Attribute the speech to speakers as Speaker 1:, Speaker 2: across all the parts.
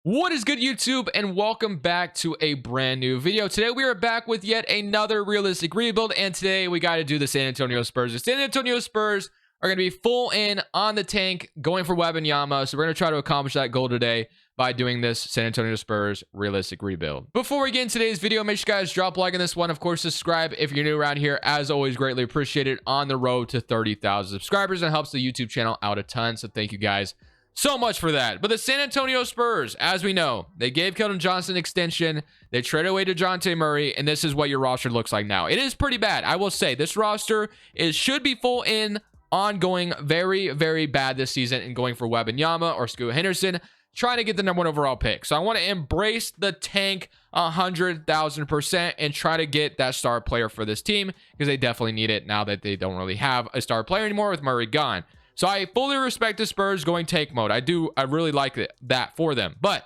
Speaker 1: What is good, YouTube, and welcome back to a brand new video. Today we are back with yet another realistic rebuild, and today we got to do the San Antonio Spurs. The San Antonio Spurs are going to be full in on the tank, going for Wembanyama, so we're going to try to accomplish that goal today by doing this San Antonio Spurs realistic rebuild. Before we get into today's video, make sure you guys drop a like on this one. Of course, subscribe if you're new around here. As always, greatly appreciated on the road to 30,000 subscribers. It helps the YouTube channel out a ton, so thank you guys so much for that. But the San Antonio Spurs, as we know, they gave Keldon Johnson an extension. They traded away DeJounte Murray, and this is what your roster looks like now. It is pretty bad. I will say this roster should be full in ongoing very, very bad this season and going for Wembanyama or Scoot Henderson, trying to get the #1 overall pick. So I want to embrace the tank 100,000% and try to get that star player for this team because they definitely need it now that they don't really have a star player anymore with Murray gone. So I fully respect the Spurs going tank mode. I really like that for them. But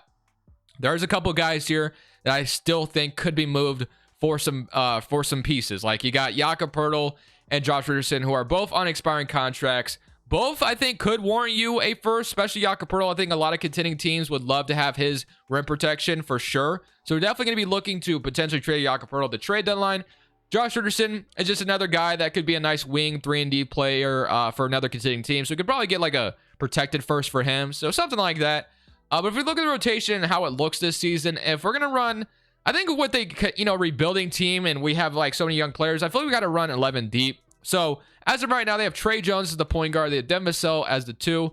Speaker 1: there's a couple guys here that I still think could be moved for some pieces. Like you got Jakob Poeltl and Josh Richardson, who are both on expiring contracts. Both, I think, could warrant you a first, especially Jakob Poeltl. I think a lot of contending teams would love to have his rim protection for sure. So we're definitely going to be looking to potentially trade Jakob Poeltl at the trade deadline. Josh Richardson is just another guy that could be a nice wing 3-and-D player for another contending team. So we could probably get like a protected first for him. So something like that. But if we look at the rotation and how it looks this season, if we're going to run, I think with a rebuilding team and we have like so many young players, I feel like we got to run 11 deep. So as of right now, they have Trey Jones as the point guard. They have Devin Vassell as the 2.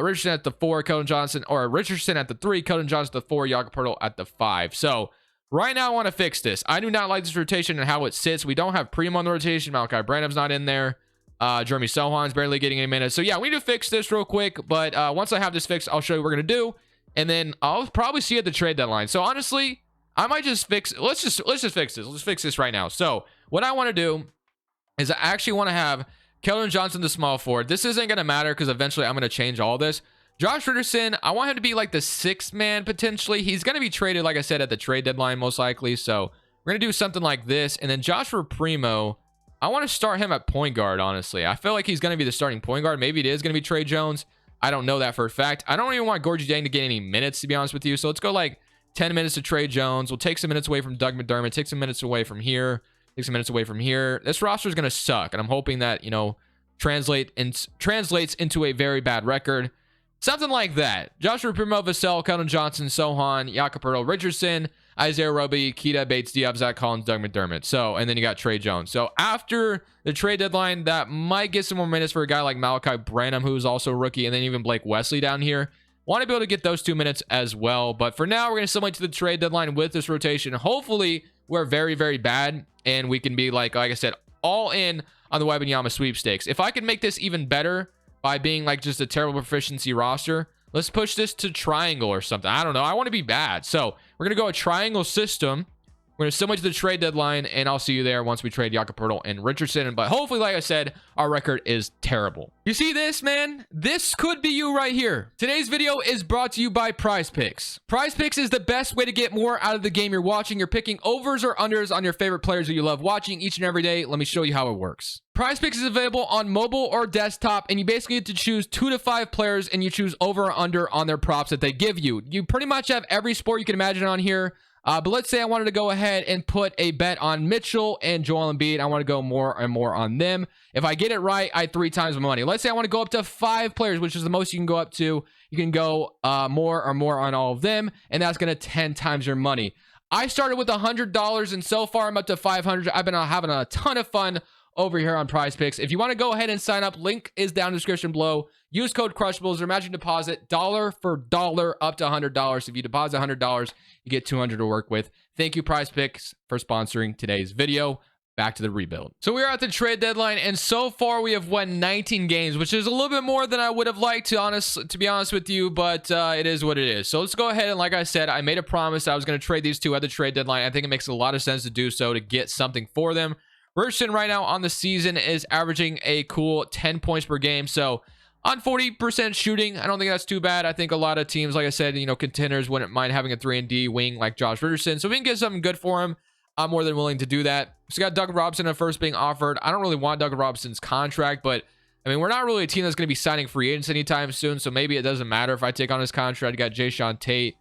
Speaker 1: Richardson at the 4, Keldon Johnson, or Richardson at the 3, Keldon Johnson at the 4, Jakob Poeltl at the 5. So right now, I want to fix this. I do not like this rotation and how it sits. We don't have Primo on the rotation. Malachi Branham's not in there. Jeremy Sohan's barely getting any minutes. So yeah, we need to fix this real quick. But once I have this fixed, I'll show you what we're going to do. And then I'll probably see you at the trade deadline. So honestly, I might just fix it. Let's just fix this. Let's fix this right now. So what I want to do is I actually want to have Keldon Johnson, the small forward. This isn't going to matter because eventually I'm going to change all this. Josh Richardson, I want him to be like the 6th man potentially. He's going to be traded, like I said, at the trade deadline most likely. So we're going to do something like this. And then Joshua Primo, I want to start him at point guard, honestly. I feel like he's going to be the starting point guard. Maybe it is going to be Trey Jones. I don't know that for a fact. I don't even want Gorgie Dang to get any minutes, to be honest with you. So let's go like 10 minutes to Trey Jones. We'll take some minutes away from Doug McDermott. Take some minutes away from here. Take some minutes away from here. This roster is going to suck. And I'm hoping that, translates into a very bad record. Something like that. Joshua Primo, Vassell, Keldon Johnson, Sohan, Jakob Poeltl, Richardson, Isaiah Roby, Keita Bates-Diop, Zach Collins, Doug McDermott. So, and then you got Trey Jones. So after the trade deadline, that might get some more minutes for a guy like Malachi Branham, who's also a rookie, and then even Blake Wesley down here. Want to be able to get those 2 minutes as well. But for now, we're going to simulate to the trade deadline with this rotation. Hopefully, we're very, very bad, and we can be like I said, all in on the Wembanyama sweepstakes. If I can make this even better by being like just a terrible proficiency roster, let's push this to triangle or something. I don't know. I want to be bad. So we're going to go a triangle system. We're going to simulate to the trade deadline, and I'll see you there once we trade Jakob Poeltl and Richardson. But hopefully, like I said, our record is terrible. You see this, man? This could be you right here. Today's video is brought to you by Prize Picks. Prize Picks is the best way to get more out of the game you're watching. You're picking overs or unders on your favorite players that you love watching each and every day. Let me show you how it works. Prize Picks is available on mobile or desktop, and you basically get to choose 2 to 5 players, and you choose over or under on their props that they give you. You pretty much have every sport you can imagine on here. But let's say I wanted to go ahead and put a bet on Mitchell and Joel Embiid. I want to go more and more on them. If I get it right, I 3 times my money. Let's say I want to go up to 5 players, which is the most you can go up to. You can go more or more on all of them, and that's going to 10 times your money. I started with $100, and so far I'm up to $500. I've been having a ton of fun over here on Prize Picks. If you want to go ahead and sign up, link is down in the description below. Use code Crushables or matching deposit dollar for dollar up to $100. If you deposit $100, you get $200 to work with. Thank you, Prize Picks, for sponsoring today's video. Back to the rebuild. So we are at the trade deadline, and so far we have won 19 games, which is a little bit more than I would have liked, to be honest with you, but it is what it is. So let's go ahead, and like I said, I made a promise I was going to trade these 2 at the trade deadline. I think it makes a lot of sense to do so to get something for them. Richardson right now on the season is averaging a cool 10 points per game. So on 40% shooting, I don't think that's too bad. I think a lot of teams, like I said, contenders wouldn't mind having a 3-and-D wing like Josh Richardson. So if we can get something good for him, I'm more than willing to do that. So we got Doug Robinson at first being offered. I don't really want Doug Robinson's contract, but I mean, we're not really a team that's going to be signing free agents anytime soon. So maybe it doesn't matter if I take on his contract. You got Jay Sean Tate,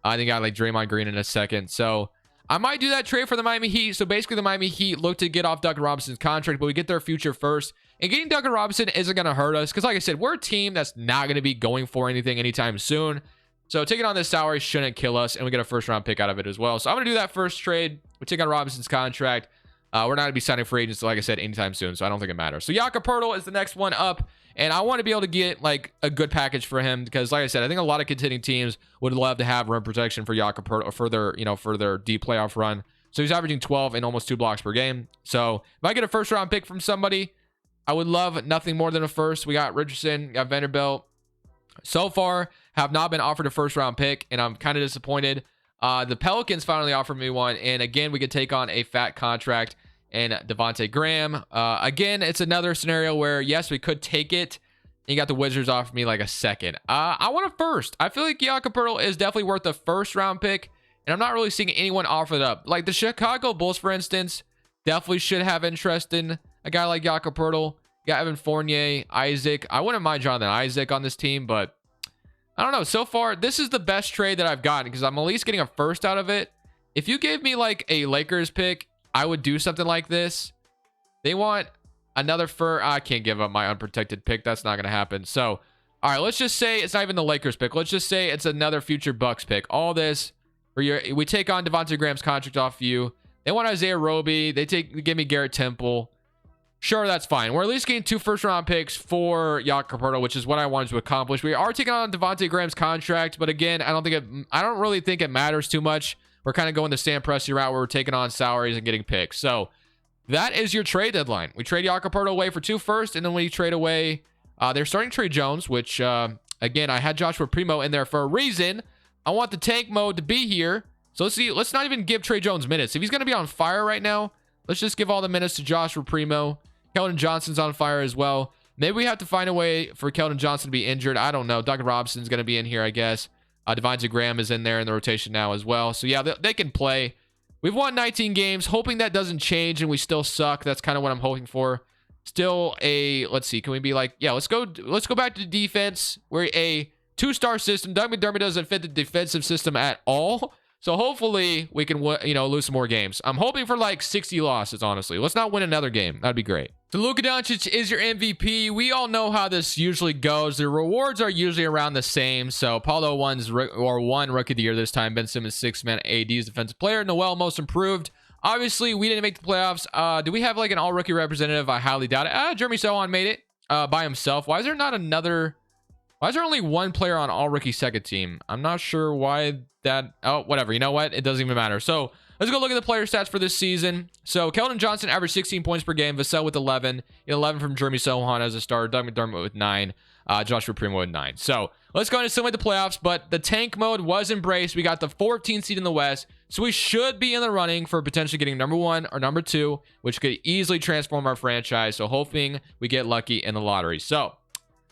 Speaker 1: I think I like Draymond Green in a second. So I might do that trade for the Miami Heat. So basically the Miami Heat look to get off Duncan Robinson's contract, but we get their future first. And getting Duncan Robinson isn't going to hurt us because, like I said, we're a team that's not going to be going for anything anytime soon. So taking on this salary shouldn't kill us, and we get a first-round pick out of it as well. So I'm going to do that first trade. We take on Robinson's contract. We're not going to be signing free agents, like I said, anytime soon, so I don't think it matters. So Jakob Poeltl is the next one up, and I want to be able to get like a good package for him because, like I said, I think a lot of contending teams would love to have rim protection for Jakob Poeltl for their deep playoff run. So he's averaging 12 and almost 2 blocks per game. So if I get a first-round pick from somebody, I would love nothing more than a first. We got Richardson, got Vanderbilt. So far, have not been offered a first-round pick, and I'm kind of disappointed. The Pelicans finally offered me one, and again, we could take on a fat contract and Devontae Graham. Again, it's another scenario where, yes, we could take it. And you got the Wizards offer me like a second. I want a first. I feel like Jakob Poeltl is definitely worth a first-round pick, and I'm not really seeing anyone offer it up. Like the Chicago Bulls, for instance, definitely should have interest in a guy like Jakob Poeltl. Got Evan Fournier, Isaac. I wouldn't mind Jonathan Isaac on this team, but I don't know. So far, this is the best trade that I've gotten because I'm at least getting a first out of it. If you gave me like a Lakers pick, I would do something like this. They want another I can't give up my unprotected pick. That's not going to happen. So, all right, let's just say it's not even the Lakers pick. Let's just say it's another future Bucks pick. All this for we take on Devontae Graham's contract off you. They want Isaiah Roby. They give me Garrett Temple. Sure, that's fine. We're at least getting 2 first-round picks for Jakob Poeltl, which is what I wanted to accomplish. We are taking on Devontae Graham's contract, but again, I don't really think it matters too much. We're kind of going the Sam Presti route where we're taking on salaries and getting picks. So that is your trade deadline. We trade Jakob Poeltl away for 2 first, and then we trade away. They're starting Trey Jones, which again, I had Joshua Primo in there for a reason. I want the tank mode to be here. So let's see. Let's not even give Trey Jones minutes. If he's going to be on fire right now, let's just give all the minutes to Joshua Primo. Keldon Johnson's on fire as well. Maybe we have to find a way for Keldon Johnson to be injured. I don't know. Duncan Robinson's going to be in here, I guess. Devontae Graham is in there in the rotation now as well. So, yeah, they can play. We've won 19 games. Hoping that doesn't change and we still suck. That's kind of what I'm hoping for. Still let's see. Can we be like, yeah, let's go back to defense. We're a 2-star system. Doug McDermott doesn't fit the defensive system at all. So hopefully we can, lose some more games. I'm hoping for like 60 losses, honestly. Let's not win another game. That'd be great. So Luka Doncic is your MVP. We all know how this usually goes. The rewards are usually around the same. So Paulo won Rookie of the Year this time. Ben Simmons 6th man. AD's Defensive Player. Noel Most Improved. Obviously, we didn't make the playoffs. Do we have like an all-rookie representative? I highly doubt it. Jeremy Sohan made it by himself. Why is there only one player on all-rookie second team? I'm not sure why that. Oh, whatever. You know what? It doesn't even matter. So let's go look at the player stats for this season. So Keldon Johnson averaged 16 points per game. Vassell with 11. 11 from Jeremy Sohan as a starter. Doug McDermott with 9. Joshua Primo with 9. So let's go ahead and simulate the playoffs. But the tank mode was embraced. We got the 14th seed in the West. So we should be in the running for potentially getting number 1 or number 2, which could easily transform our franchise. So hoping we get lucky in the lottery. So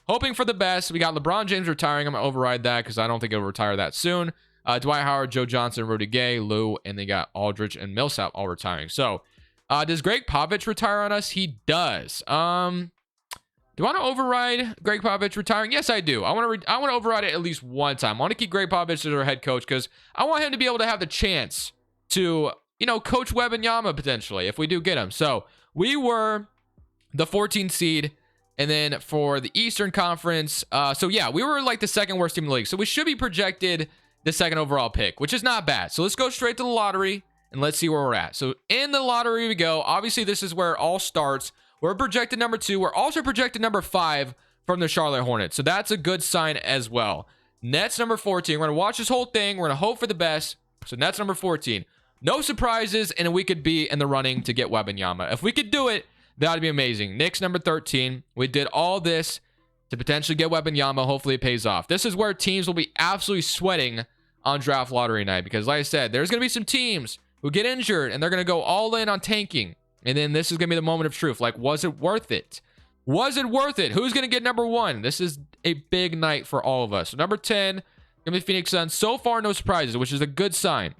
Speaker 1: hoping for the best. We got LeBron James retiring. I'm going to override that because I don't think he'll retire that soon. Dwight Howard, Joe Johnson, Rudy Gay, Lou, and they got Aldridge and Millsap all retiring. So, does Greg Popovich retire on us? He does. Do I want to override Greg Popovich retiring? Yes, I do. I want to override it at least one time. I want to keep Greg Popovich as our head coach because I want him to be able to have the chance to, coach Wembanyama potentially if we do get him. So, we were the 14th seed. And then for the Eastern Conference, we were like the second worst team in the league. So we should be projected the second overall pick, which is not bad. So let's go straight to the lottery and let's see where we're at. So in the lottery we go. Obviously, this is where it all starts. We're projected number 2. We're also projected number 5 from the Charlotte Hornets. So that's a good sign as well. Nets number 14. We're going to watch this whole thing. We're going to hope for the best. So Nets number 14. No surprises, and we could be in the running to get Wembanyama. If we could do it, that would be amazing. Knicks number 13. We did all this to potentially get Wembanyama. Hopefully it pays off. This is where teams will be absolutely sweating on draft lottery night because, like I said, there's going to be some teams who get injured and they're going to go all in on tanking. And then this is going to be the moment of truth. Like, was it worth it? Was it worth it? Who's going to get number 1? This is a big night for all of us. So number 10, going to be Phoenix Suns. So far, no surprises, which is a good sign.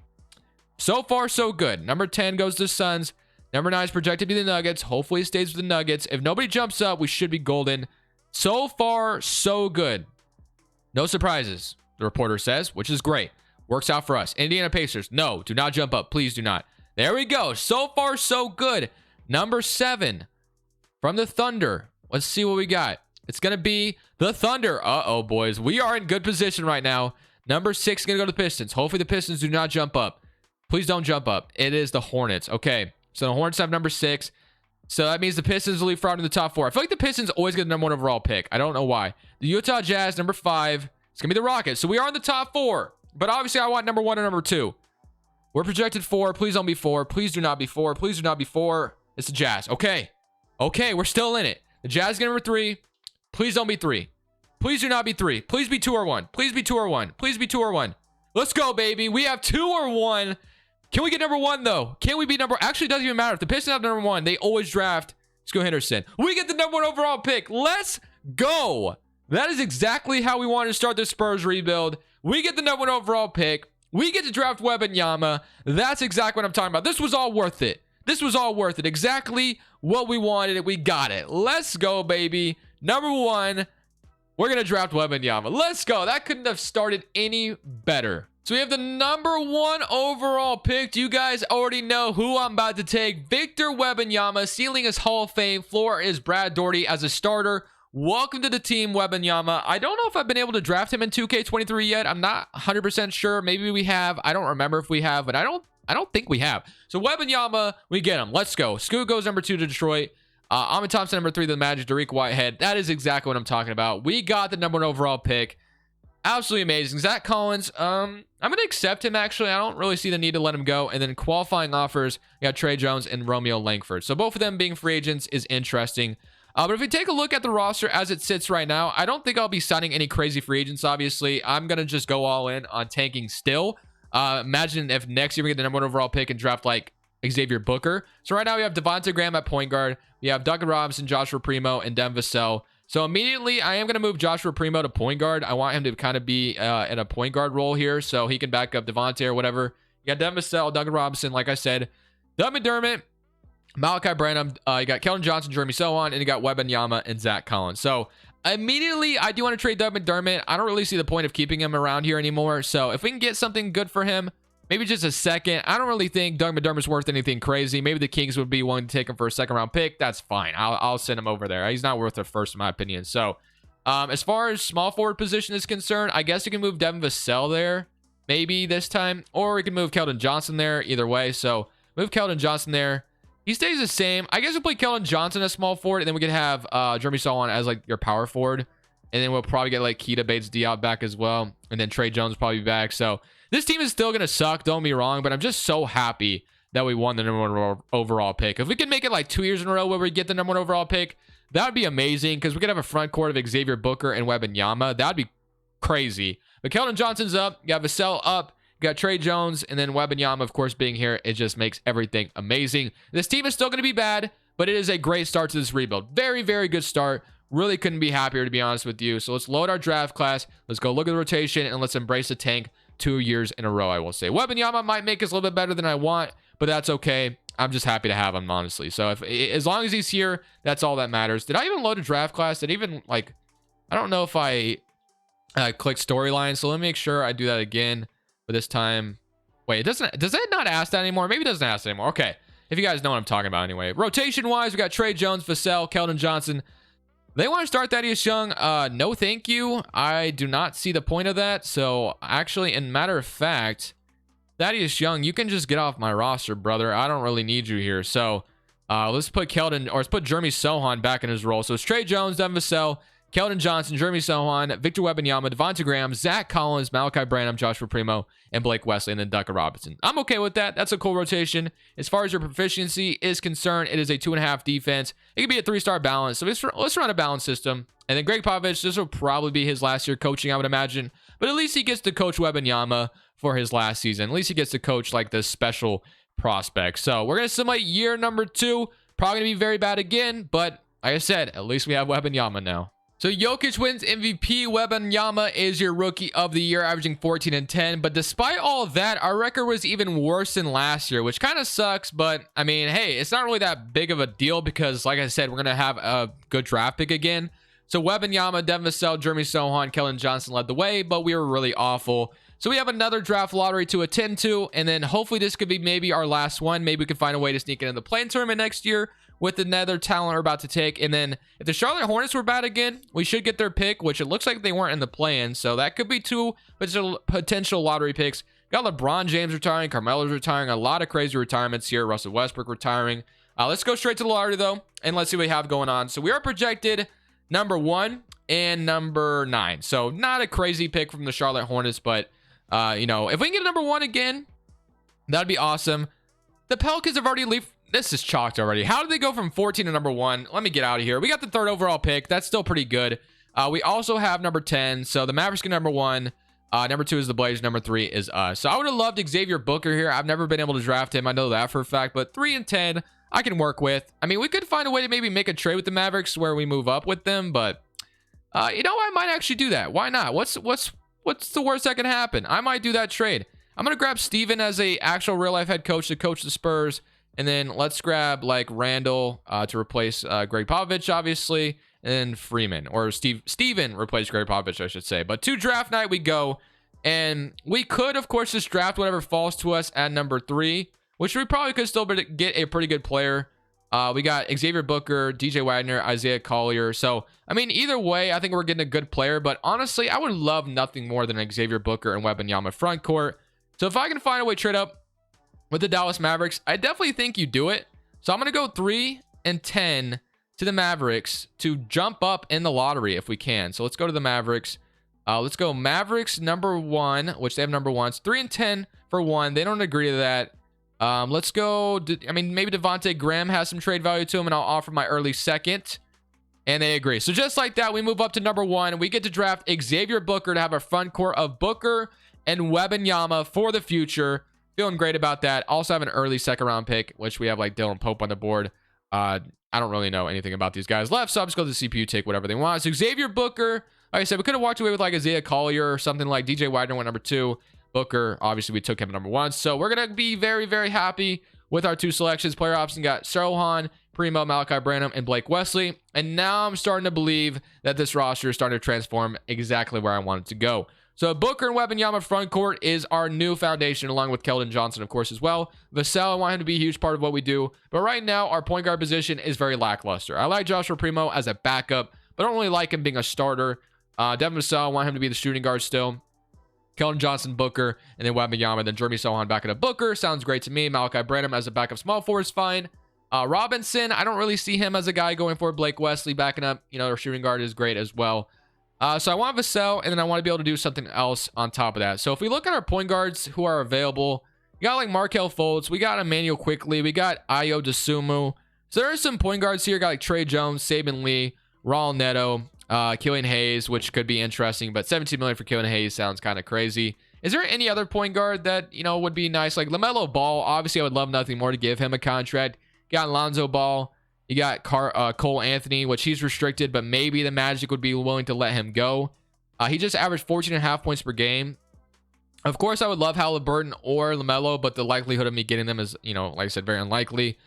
Speaker 1: So far, so good. Number 10 goes to the Suns. Number 9 is projected to be the Nuggets. Hopefully it stays with the Nuggets. If nobody jumps up, we should be golden. So far, so good. No surprises, the reporter says, which is great. Works out for us. Indiana Pacers. No, do not jump up. Please do not. There we go. So far, so good. Number 7 from the Thunder. Let's see what we got. It's going to be the Thunder. Uh-oh, boys. We are in good position right now. Number 6 is going to go to the Pistons. Hopefully, the Pistons do not jump up. Please don't jump up. It is the Hornets. Okay, so the Hornets have number 6. So that means the Pistons will leave out in the top 4. I feel like the Pistons always get the number 1 overall pick. I don't know why. The Utah Jazz, number 5. It's going to be the Rockets. So we are in the top 4. But obviously, I want number 1 and number 2. We're projected 4. Please don't be 4. Please do not be 4. Please do not be 4. It's the Jazz. Okay. Okay, we're still in it. The Jazz get number 3. Please don't be 3. Please do not be 3. Please be 2 or 1. Please be 2 or 1. Please be 2 or 1. Let's go, baby. We have 2 or 1. Can we get number 1, though? Can we be number... Actually, it doesn't even matter. If the Pistons have number 1, they always draft Scoot Henderson. We get the number 1 overall pick. Let's go. That is exactly how we wanted to start the Spurs rebuild. We get the number 1 overall pick. We get to draft Wembanyama. That's exactly what I'm talking about. This was all worth it. This was all worth it. Exactly what we wanted. We got it. Let's go, baby. Number 1, we're going to draft Wembanyama. Let's go. That couldn't have started any better. So we have the number 1 overall pick. You guys already know who I'm about to take. Victor Wembanyama. Ceiling is Hall of Fame. Floor is Brad Daugherty as a starter. Welcome to the team, Wembanyama. I don't know if I've been able to draft him in 2K23 yet. I'm not 100% sure. Maybe we have. I don't remember if we have, but I don't think we have. So Wembanyama, we get him. Let's go. Scoot goes number 2 to Detroit. Ahmed Thompson, number 3 to the Magic. Dariq Whitehead. That is exactly what I'm talking about. We got the number 1 overall pick. Absolutely amazing. Zach Collins, I'm going to accept him, actually. I don't really see the need to let him go. And then qualifying offers, we got Trey Jones and Romeo Langford. So both of them being free agents is interesting. But if we take a look at the roster as it sits right now, I don't think I'll be signing any crazy free agents, obviously. I'm going to just go all in on tanking still. Imagine if next year we get the number 1 overall pick and draft like Xavier Booker. So right now we have Devontae Graham at point guard. We have Duncan Robinson, Joshua Primo, and Devin Vassell. So immediately, I am going to move Joshua Primo to point guard. I want him to kind of be in a point guard role here so he can back up Devontae or whatever. You got Devin Vassell, Duncan Robinson, like I said. Doug McDermott, Malachi Branham. You got Keldon Johnson, Jeremy Sohan, and you got Wembanyama and Zach Collins. So immediately, I do want to trade Doug McDermott. I don't really see the point of keeping him around here anymore. So if we can get something good for him, maybe just a second. I don't really think Doug McDermott's worth anything crazy. Maybe the Kings would be willing to take him for a 2nd-round pick. That's fine. I'll send him over there. He's not worth a first, in my opinion. So, as far as small forward position is concerned, I guess you can move Devin Vassell there, maybe this time. Or we can move Keldon Johnson there, either way. So, move Keldon Johnson there. He stays the same. I guess we'll play Keldon Johnson as small forward, and then we could have Jeremy Sohan as, like, your power forward. And then we'll probably get, like, Keita Bates-Diop back as well. And then Trey Jones probably be back. So, this team is still going to suck, don't be wrong, but I'm just so happy that we won the number 1 overall pick. If we could make it like 2 years in a row where we get the number 1 overall pick, that would be amazing because we could have a front court of Xavier Booker and Wembanyama. That would be crazy. But Keldon Johnson's up. You got Vassell up. You got Trey Jones, and then Wembanyama, of course, being here. It just makes everything amazing. This team is still going to be bad, but it is a great start to this rebuild. Very, very good start. Really couldn't be happier, to be honest with you. So let's load our draft class. Let's go look at the rotation, and let's embrace the tank 2 years in a row, I will say. Wembanyama might make us a little bit better than I want, but that's okay. I'm just happy to have him, honestly. So as long as he's here, that's all that matters. Did I even load a draft class? Did I even, like, I don't know if I clicked storyline, so let me make sure I do that again. But this time, wait, does it not ask that anymore? Maybe it doesn't ask anymore. Okay, if you guys know what I'm talking about anyway. Rotation-wise, we got Trey Jones, Vassell, Keldon Johnson. They want to start Thaddeus Young. No, thank you. I do not see the point of that. So, actually, in matter of fact, Thaddeus Young, you can just get off my roster, brother. I don't really need you here. So, let's put let's put Jeremy Sohan back in his role. So, it's Trey Jones, Devin Vassell, Keldon Johnson, Jeremy Sohan, Victor Wembanyama, Devontae Graham, Zach Collins, Malachi Branham, Joshua Primo, and Blake Wesley, and then Duncan Robinson. I'm okay with that. That's a cool rotation. As far as your proficiency is concerned, it is a 2.5 defense. It could be a 3-star balance. So let's run a balance system. And then Greg Popovich, this will probably be his last year coaching, I would imagine. But at least he gets to coach Wembanyama for his last season. At least he gets to coach like this special prospect. So we're going to simulate year number 2. Probably going to be very bad again. But like I said, at least we have Wembanyama now. So Jokic wins MVP. Wembanyama is your rookie of the year, averaging 14 and 10. But despite all of that, our record was even worse than last year, which kind of sucks. But I mean, hey, it's not really that big of a deal because, like I said, we're going to have a good draft pick again. So Wembanyama, Devin Vassell, Jeremy Sohan, Keldon Johnson led the way, but we were really awful. So we have another draft lottery to attend to, and then hopefully this could be maybe our last one. Maybe we can find a way to sneak into the play-in tournament next year with another talent we're about to take. And then if the Charlotte Hornets were bad again, we should get their pick, which it looks like they weren't in the play-in. So that could be two potential lottery picks. Got LeBron James retiring, Carmelo's retiring, a lot of crazy retirements here. Russell Westbrook retiring. Let's go straight to the lottery though, and let's see what we have going on. So we are projected number 1 and number 9. So not a crazy pick from the Charlotte Hornets, but you know, if we can get number 1 again, that'd be awesome. The Pelicans have already leaped. This is chalked already. How did they go from 14 to number 1? Let me get out of here. We got the 3rd overall pick. That's still pretty good. We also have number 10. So the Mavericks get number 1. Number 2 is the Blazers. Number 3 is us. So I would have loved Xavier Booker here. I've never been able to draft him. I know that for a fact. But 3 and 10, I can work with. I mean, we could find a way to maybe make a trade with the Mavericks where we move up with them. But, you know, I might actually do that. Why not? What's the worst that can happen? I might do that trade. I'm going to grab Steven as a actual real-life head coach to coach the Spurs. And then let's grab, like, Randall to replace Greg Popovich, obviously. And then Freeman. Or Steven replace Greg Popovich, I should say. But to draft night we go. And we could, of course, just draft whatever falls to us at number 3. Which we probably could still get a pretty good player. We got Xavier Booker, DJ Wagner, Isaiah Collier. So, I mean, either way, I think we're getting a good player. But honestly, I would love nothing more than Xavier Booker and Wembanyama front court. So if I can find a way to trade up with the Dallas Mavericks, I definitely think you do it. So I'm going to go 3 and 10 to the Mavericks to jump up in the lottery if we can. So let's go to the Mavericks. Let's go Mavericks number 1, which they have number 1. It's 3 and 10 for 1. They don't agree to that. Let's go. I mean, maybe Devontae Graham has some trade value to him, and I'll offer my early 2nd. And they agree. So just like that, we move up to number 1. And we get to draft Xavier Booker to have a front court of Booker and Wembanyama for the future. Feeling great about that. Also have an early 2nd round pick, which we have like Dylan Pope on the board. I don't really know anything about these guys left, so I'm just going to CPU take whatever they want. So Xavier Booker, like I said, we could have walked away with like Isaiah Collier or something like DJ Wagner went number 2. Booker, obviously we took him at number 1. So we're going to be very, very happy with our 2 selections. Player option got Sirhan, Primo, Malachi Branham, and Blake Wesley. And now I'm starting to believe that this roster is starting to transform exactly where I want it to go. So Booker and Wembanyama front court is our new foundation, along with Keldon Johnson, of course, as well. Vassell, I want him to be a huge part of what we do. But right now, our point guard position is very lackluster. I like Joshua Primo as a backup, but I don't really like him being a starter. Devin Vassell, I want him to be the shooting guard still. Keldon Johnson, Booker, and then Wembanyama, then Jeremy Sohan backing up Booker. Sounds great to me. Malachi Branham as a backup small forward is fine. Robinson, I don't really see him as a guy going for Blake Wesley backing up. You know, our shooting guard is great as well. So I want Vassell, and then I want to be able to do something else on top of that. So if we look at our point guards who are available, we got like Markelle Fultz, we got Emmanuel Quickly, we got Ayo Dosunmu. So there are some point guards here. Got like Trey Jones, Saban Lee, Raul Neto, Killian Hayes, which could be interesting, but $17 million for Killian Hayes sounds kind of crazy. Is there any other point guard that, you know, would be nice? Like LaMelo Ball, obviously I would love nothing more to give him a contract. You got Lonzo Ball. You got Cole Anthony, which he's restricted, but maybe the Magic would be willing to let him go. He just averaged 14.5 points per game. Of course, I would love Halliburton or LaMelo, but the likelihood of me getting them is, you know, like I said, very unlikely.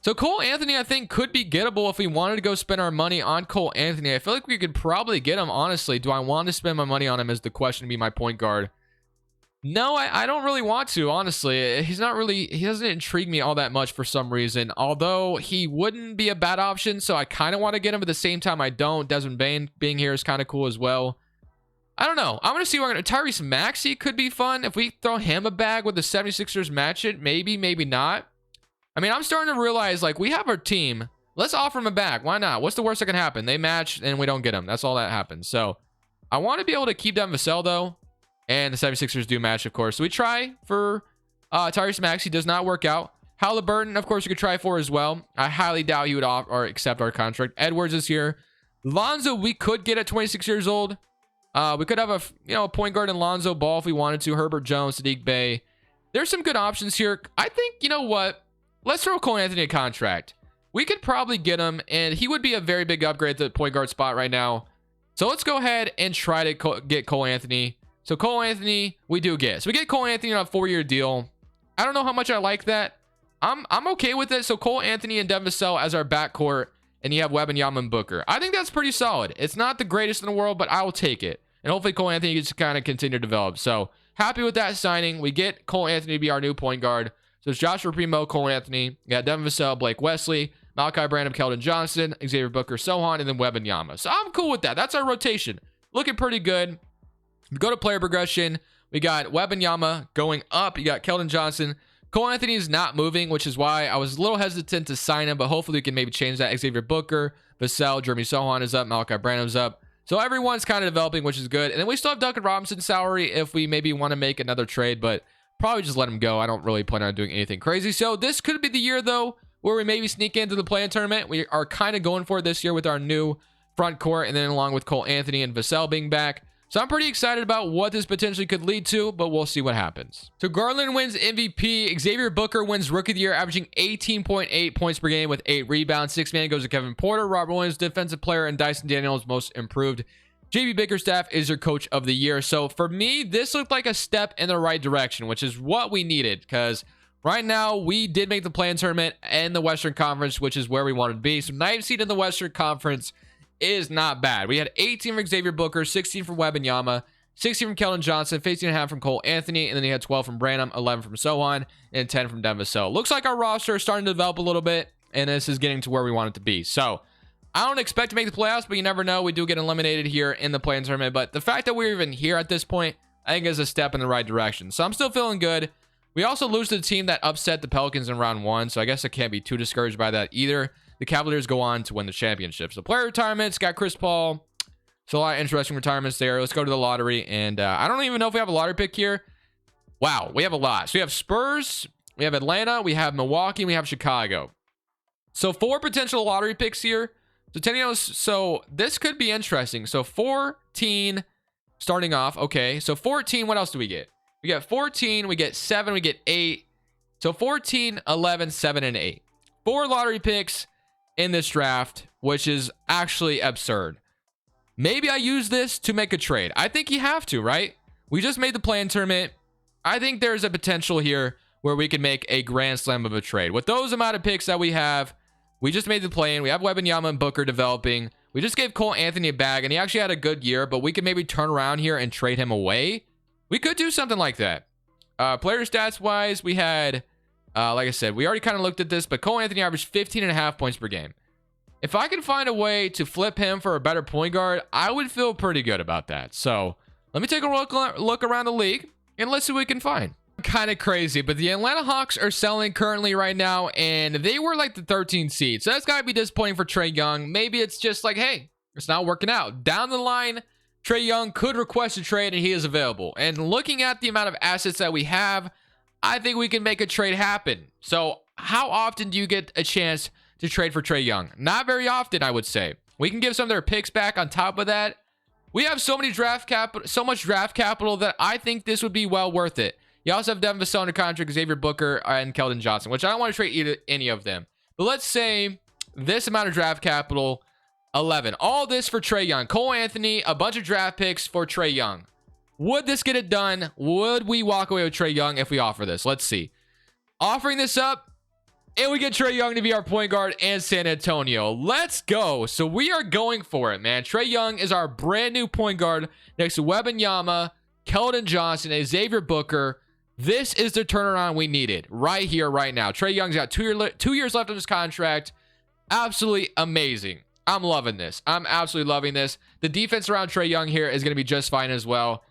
Speaker 1: So Cole Anthony, I think, could be gettable if we wanted to go spend our money on Cole Anthony. I feel like we could probably get him, honestly. Do I want to spend my money on him is the question to be my point guard. No, I don't really want to, honestly. He doesn't intrigue me all that much for some reason. Although he wouldn't be a bad option, so I kind of want to get him, but at the same time I don't. Desmond Bane being here is kind of cool as well. I don't know. I'm going to see where Tyrese Maxey could be fun. If we throw him a bag with the 76ers match it, maybe, maybe not. I mean, I'm starting to realize, like, we have our team. Let's offer him a bag. Why not? What's the worst that can happen? They match and we don't get him. That's all that happens. So I want to be able to keep Devin Vassell, though. And the 76ers do match, of course. So we try for Tyrese Maxey. Does not work out. Halliburton, of course, we could try for as well. I highly doubt he would or accept our contract. Edwards is here. Lonzo, we could get at 26 years old. We could have a point guard in Lonzo Ball if we wanted to. Herbert Jones, Sadiq Bey. There's some good options here. I think, you know what? Let's throw Cole Anthony a contract. We could probably get him, and he would be a very big upgrade to the point guard spot right now. So let's go ahead and try to get Cole Anthony. So Cole Anthony, we do get. So we get Cole Anthony on a 4-year deal. I don't know how much I like that. I'm okay with it. So Cole Anthony and Devin Vassell as our backcourt, and you have Wembanyama and Booker. I think that's pretty solid. It's not the greatest in the world, but I will take it. And hopefully Cole Anthony gets to kind of continue to develop. So happy with that signing. We get Cole Anthony to be our new point guard. So it's Joshua Primo, Cole Anthony. You got Devin Vassell, Blake Wesley, Malachi Branham, Keldon Johnson, Xavier Booker, Sohan, and then Wembanyama. So I'm cool with that. That's our rotation. Looking pretty good. We go to player progression. We got Wembanyama going up. You got Keldon Johnson. Cole Anthony is not moving, which is why I was a little hesitant to sign him, but hopefully we can maybe change that. Xavier Booker, Vassell, Jeremy Sohan is up, Malachi Branham's up. So everyone's kind of developing, which is good. And then we still have Duncan Robinson's salary if we maybe want to make another trade, but probably just let him go. I don't really plan on doing anything crazy. So this could be the year, though, where we maybe sneak into the play-in tournament. We are kind of going for it this year with our new front court, and then along with Cole Anthony and Vassell being back. So I'm pretty excited about what this potentially could lead to, but we'll see what happens. So Garland wins MVP. Xavier Booker wins Rookie of the Year, averaging 18.8 points per game with 8 rebounds. 6 man goes to Kevin Porter. Robert Williams, Defensive Player, and Dyson Daniels, Most Improved. JB Bickerstaff is your Coach of the Year. So for me, this looked like a step in the right direction, which is what we needed, because right now we did make the play-in tournament in the Western Conference, which is where we wanted to be. So 9th seed in the Western Conference is not bad. We had 18 from Xavier Booker, 16 from Wembanyama, 16 from Keldon Johnson, 15.5 from Cole Anthony, and then he had 12 from Branham, 11 from Sohan, and 10 from Devin Vassell. Looks like our roster is starting to develop a little bit, and this is getting to where we want it to be. So I don't expect to make the playoffs, but you never know. We do get eliminated here in the play-in tournament, but the fact that we're even here at this point, I think is a step in the right direction. So I'm still feeling good. We also lose to the team that upset the Pelicans in round 1, so I guess I can't be too discouraged by that either. The Cavaliers go on to win the championship. So player retirements, got Chris Paul. So a lot of interesting retirements there. Let's go to the lottery. And I don't even know if we have a lottery pick here. Wow, we have a lot. So we have Spurs, we have Atlanta, we have Milwaukee, we have Chicago. So 4 potential lottery picks here. So this could be interesting. So 14 starting off. Okay, so 14, what else do we get? We got 14, we get 7, we get 8. So 14, 11, 7, and 8. 4 lottery picks in this draft, which is actually absurd. Maybe I use this to make a trade. I think you have to, right? We just made the play-in tournament. I think there's a potential here where we can make a grand slam of a trade. With those amount of picks that we have, we just made the play-in. We have Wembanyama and Booker developing. We just gave Cole Anthony a bag, and he actually had a good year, but we could maybe turn around here and trade him away. We could do something like that. Player stats-wise, we had... like I said, we already kind of looked at this, but Cole Anthony averaged 15.5 points per game. If I can find a way to flip him for a better point guard, I would feel pretty good about that. So let me take a look around the league and let's see what we can find. Kind of crazy, but the Atlanta Hawks are selling currently right now, and they were like the 13th seed. So that's got to be disappointing for Trae Young. Maybe it's just like, hey, it's not working out. Down the line, Trae Young could request a trade, and he is available. And looking at the amount of assets that we have, I think we can make a trade happen. So how often do you get a chance to trade for Trae Young? Not very often, I would say. We can give some of their picks back on top of that. We have so much draft capital that I think this would be well worth it. You also have Devin Vassell under contract, Xavier Booker, and Keldon Johnson, which I don't want to trade any of them. But let's say this amount of draft capital, 11. All this for Trae Young. Cole Anthony, a bunch of draft picks for Trae Young. Would this get it done? Would we walk away with Trae Young if we offer this? Let's see. Offering this up, and we get Trae Young to be our point guard and San Antonio. Let's go. So we are going for it, man. Trae Young is our brand new point guard next to Wembanyama, Keldon Johnson, and Xavier Booker. This is the turnaround we needed right here, right now. Trae Young's got 2 years left on his contract. Absolutely amazing. I'm loving this. I'm absolutely loving this. The defense around Trae Young here is going to be just fine as well.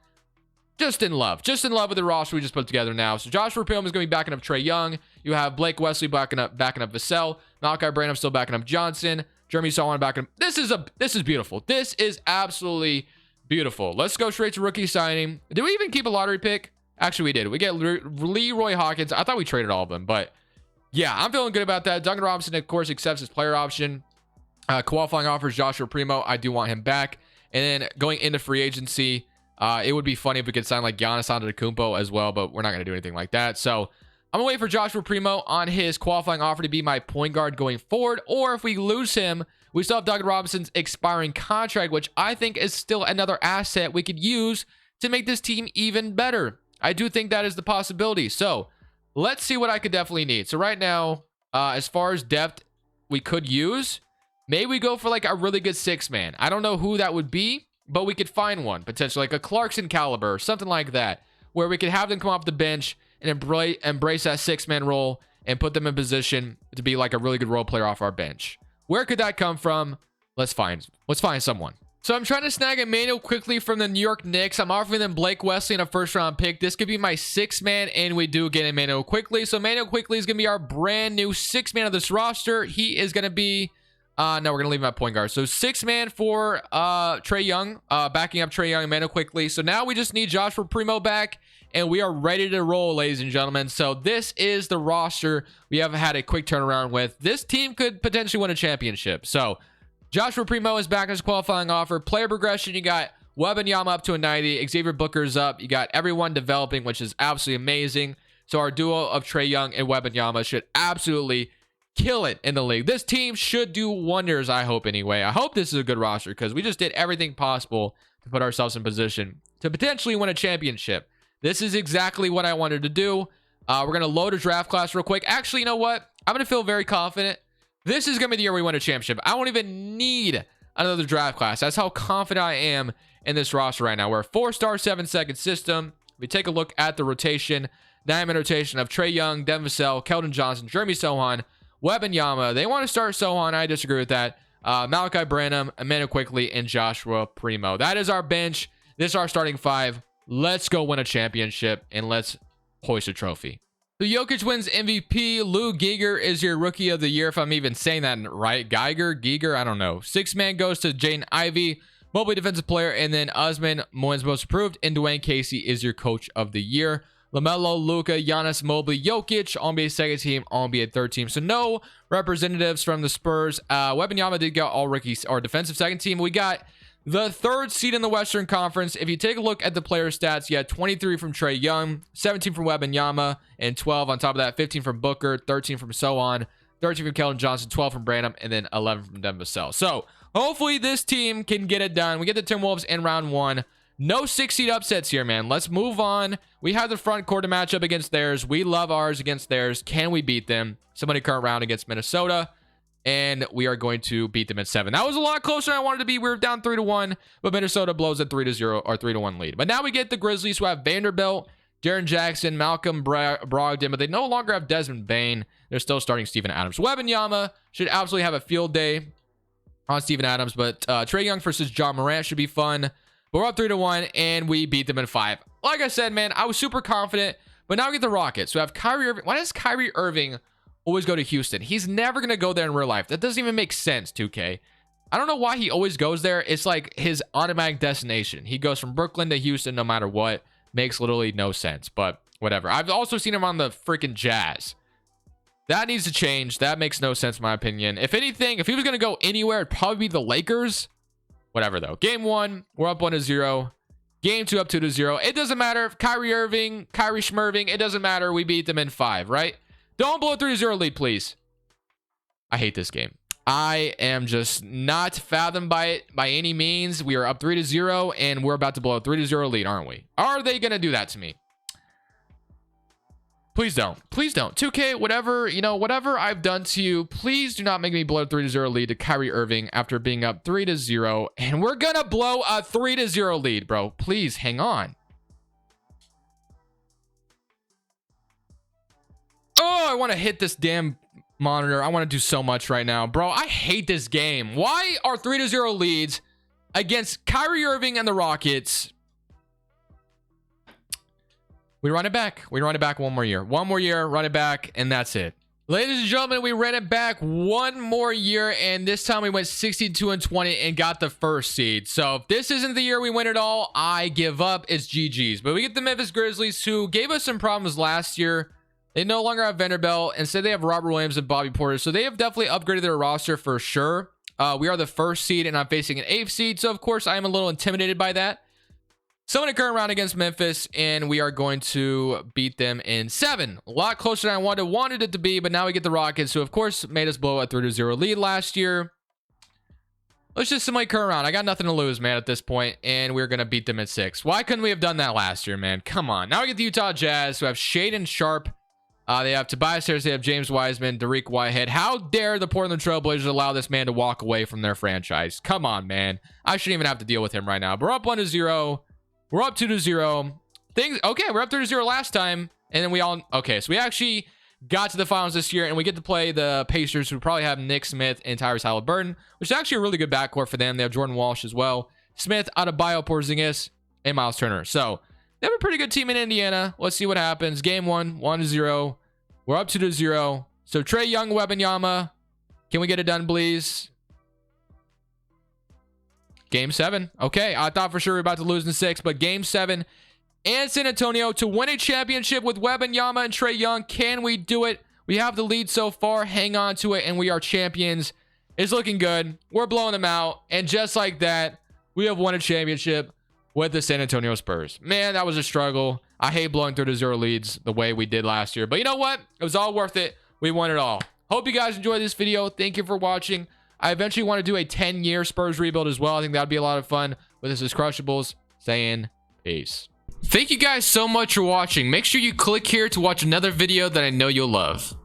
Speaker 1: Just in love with the roster we just put together now. So Joshua Primo is going to be backing up Trae Young. You have Blake Wesley backing up Vassell. Malachi Branham still backing up Johnson. Jeremy Sohan backing up. This is beautiful. This is absolutely beautiful. Let's go straight to rookie signing. Did we even keep a lottery pick? Actually, we did. We get Leroy Hawkins. I thought we traded all of them, but yeah, I'm feeling good about that. Duncan Robinson, of course, accepts his player option. Qualifying offers Joshua Primo. I do want him back. And then going into free agency, it would be funny if we could sign like Giannis Antetokounmpo as well, but we're not going to do anything like that. So I'm going to wait for Joshua Primo on his qualifying offer to be my point guard going forward. Or if we lose him, we still have Duncan Robinson's expiring contract, which I think is still another asset we could use to make this team even better. I do think that is the possibility. So let's see what I could definitely need. So right now, as far as depth we could use, maybe we go for like a really good 6-man. I don't know who that would be, but we could find one, potentially like a Clarkson caliber or something like that. where we could have them come off the bench and embrace that 6-man role and put them in position to be like a really good role player off our bench. Where could that come from? Let's find someone. So I'm trying to snag Emmanuel quickly from the New York Knicks. I'm offering them Blake Wesley and a first-round pick. This could be my 6-man, and we do get Emmanuel quickly. So Emmanuel quickly is going to be our brand new 6-man of this roster. He is going to be... no, we're going to leave him at point guard. So 6-man for Trae Young, backing up Trae Young and Emmanuel quickly. So now we just need Joshua Primo back, and we are ready to roll, ladies and gentlemen. So this is the roster we have had a quick turnaround with. This team could potentially win a championship. So Joshua Primo is back as qualifying offer. Player progression, you got Wembanyama up to a 90. Xavier Booker's up. You got everyone developing, which is absolutely amazing. So our duo of Trae Young and Wembanyama should absolutely kill it in the league. This team should do wonders, I hope anyway. I hope this is a good roster because we just did everything possible to put ourselves in position to potentially win a championship. This is exactly what I wanted to do. We're going to load a draft class real quick. Actually, you know what? I'm going to feel very confident. This is going to be the year we win a championship. I won't even need another draft class. That's how confident I am in this roster right now. We're a 4-star, 7-second system. We take a look at the rotation. 9-man rotation of Trae Young, Devin Vassell, Keldon Johnson, Jeremy Sohan, Wembanyama. They want to start Sohan. I disagree with that. Malachi Branham, Emmanuel Quickly, and Joshua Primo. That is our bench. This is our starting 5. Let's go win a championship, and let's hoist a trophy. So Jokic wins MVP. Lou Geiger is your rookie of the year, if I'm even saying that right. Geiger, I don't know. 6-man goes to Jaden Ivey, Mobley defensive player, and then Usman Moen's most approved, and Dwayne Casey is your coach of the year. LaMelo, Luka, Giannis, Mobley, Jokic, All-NBA second team, All-NBA third team. So no representatives from the Spurs. Wembanyama did get all rookies or defensive second team. We got the 3rd seed in the Western Conference. If you take a look at the player stats, you had 23 from Trae Young, 17 from Wembanyama, and 12 on top of that, 15 from Booker, 13 from Sohan, 13 from Keldon Johnson, 12 from Branham, and then 11 from Devin Vassell. So hopefully this team can get it done. We get the Timberwolves in round 1. No 6-seed upsets here, man. Let's move on. We have the front court to match up against theirs. We love ours against theirs. Can we beat them? Somebody current round against Minnesota, and we are going to beat them at 7. That was a lot closer than I wanted to be. We were down 3-1, but Minnesota blows a 3-0 or 3-1 lead. But now we get the Grizzlies, who have Vanderbilt, Jaren Jackson, Malcolm Brogdon, but they no longer have Desmond Bane. They're still starting Steven Adams. Wembanyama should absolutely have a field day on Steven Adams, but Trae Young versus John Morant should be fun. But we're up 3-1, and we beat them in 5. Like I said, man, I was super confident, but now we get the Rockets. So we have Kyrie Irving. Why does Kyrie Irving always go to Houston? He's never going to go there in real life. That doesn't even make sense, 2K. I don't know why he always goes there. It's like his automatic destination. He goes from Brooklyn to Houston no matter what. Makes literally no sense, but whatever. I've also seen him on the freaking Jazz. That needs to change. That makes no sense in my opinion. If anything, if he was going to go anywhere, it'd probably be the Lakers. Whatever, though. Game 1, we're up 1-0. Game 2, up 2-0. It doesn't matter. Kyrie Irving, Kyrie Schmerving, it doesn't matter. We beat them in 5, right? Don't blow a 3-0 lead, please. I hate this game. I am just not fathomed by it by any means. We are up 3-0, and we're about to blow a 3-0 lead, aren't we? Are they going to do that to me? Please don't. Please don't. 2K, whatever, whatever I've done to you, please do not make me blow a 3-0 lead to Kyrie Irving after being up 3-0. And we're going to blow a 3-0 lead, bro. Please hang on. Oh, I want to hit this damn monitor. I want to do so much right now. Bro, I hate this game. Why are 3-0 leads against Kyrie Irving and the Rockets? We run it back. We run it back one more year. One more year, run it back, and that's it. Ladies and gentlemen, we ran it back one more year, and this time we went 62-20 and got the 1st seed. So if this isn't the year we win it all, I give up. It's GG's. But we get the Memphis Grizzlies, who gave us some problems last year. They no longer have Vanderbilt. Instead, they have Robert Williams and Bobby Porter. So they have definitely upgraded their roster for sure. We are the 1st seed, and I'm facing an 8th seed. So, of course, I am a little intimidated by that. So in a current round against Memphis, and we are going to beat them in 7. A lot closer than I wanted it to be, but now we get the Rockets, who of course made us blow a 3-0 lead last year. Let's just simulate current round. I got nothing to lose, man, at this point, and we're going to beat them in 6. Why couldn't we have done that last year, man? Come on. Now we get the Utah Jazz, who have Shaedon Sharpe. They have Tobias Harris. They have James Wiseman, Dariq Whitehead. How dare the Portland Trailblazers allow this man to walk away from their franchise? Come on, man. I shouldn't even have to deal with him right now. But we're up 1-0. We're up 2-0. things. Okay, we're up 3-0 last time, and then we all. Okay, so we actually got to the finals this year, and we get to play the Pacers, who probably have Nick Smith and Tyrese Halliburton, which is actually a really good backcourt for them. They have Jordan Walsh as well, Smith, Adebayo, Porzingis, and Miles Turner. So they have a pretty good team in Indiana. Let's see what happens. Game 1, 1-0. We're up 2-0. So Trae Young, Wembanyama. Can we get it done, please? Game 7. Okay, I thought for sure we were about to lose in 6, but Game 7 and San Antonio to win a championship with Wembanyama and Trae Young. Can we do it? We have the lead so far. Hang on to it, and we are champions. It's looking good. We're blowing them out, and just like that, we have won a championship with the San Antonio Spurs. Man, that was a struggle. I hate blowing 3-0 leads the way we did last year, but you know what? It was all worth it. We won it all. Hope you guys enjoyed this video. Thank you for watching. I eventually want to do a 10-year Spurs rebuild as well. I think that'd be a lot of fun. But this is Crushables saying peace. Thank you guys so much for watching. Make sure you click here to watch another video that I know you'll love.